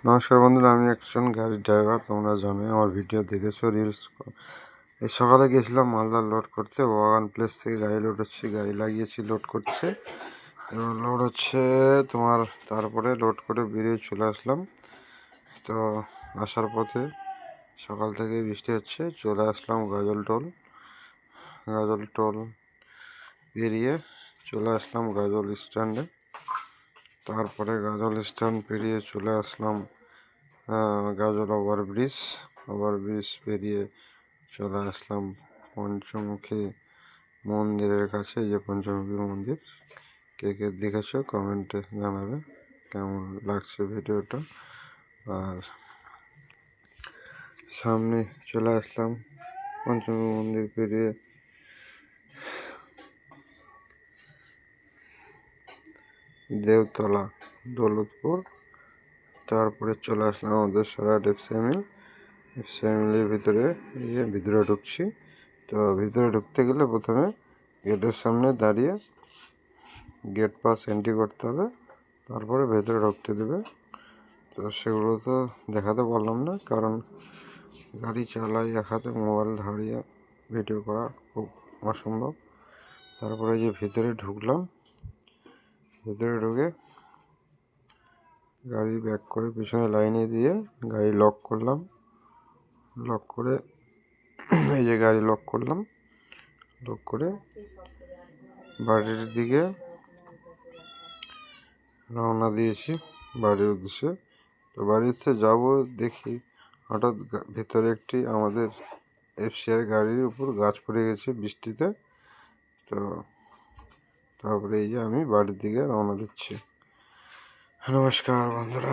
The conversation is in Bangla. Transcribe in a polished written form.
নমস্কার বন্ধুরা, আমি একজন গাড়ির ড্রাইভার। তোমরা জানোই, আমার ভিডিও দেখেছো, রিলস। এই সকালে গেছিলাম মালদা লোড করতে। ওয়াগান প্লেস থেকে গাড়ি লোড হচ্ছে, গাড়ি লাগিয়েছি, লোড করছে। এবার লোড হচ্ছে তোমার, তারপরে লোড করে বেরিয়ে চলে আসলাম। তো আসার পথে সকাল থেকে বৃষ্টি হচ্ছে, চলে আসলাম গাজল টোল পেরিয়ে চলে আসলাম গাজল স্ট্যান্ডে। তারপরে গাজল স্ট্যান্ড পেরিয়ে চলে আসলাম গাজল ওভারব্রিজ পেরিয়ে চলে আসলাম পঞ্চমুখী মন্দিরের কাছে। যে পঞ্চমুখী মন্দির, কে কে দেখেছো কমেন্টে জানাবে কেমন লাগছে ভিডিওটা। আর সামনে চলে আসলাম পঞ্চমুখী মন্দির পেরিয়ে দেওতলা, দৌলতপুর। তারপরে চলে আসলাম আমাদের সরাট এফসিআইএলের ভিতরে ঢুকছি। তো ভিতরে ঢুকতে গেলে প্রথমে গেটের সামনে দাঁড়িয়ে গেট পাস এন্ট্রি করতে হবে, তারপরে ভেতরে ঢুকতে দেবে। তো সেগুলো তো দেখাতে পারলাম না, কারণ গাড়ি চালাই এক হাতে, মোবাইল ধরিয়ে ভিডিও করা খুব অসম্ভব। তারপরে যে ভিতরে ঢুকলাম, ভিতরে ঢুকে গাড়ি ব্যাক করে পিছনে লাইনে দিয়ে গাড়ি লক করলাম। লক করে এই যে গাড়ি লক করলাম, লক করে বাড়ির দিকে রওনা দিয়েছি, বাড়ির উদ্দেশ্যে। তো বাড়িতে যাব, দেখি হঠাৎ ভেতরে একটি আমাদের এফসিআর গাড়ির উপর গাছ পড়ে গেছে বৃষ্টিতে। তো তারপরে এই যে আমি বাড়ির দিকে রওনা দিচ্ছি। নমস্কার বন্ধুরা।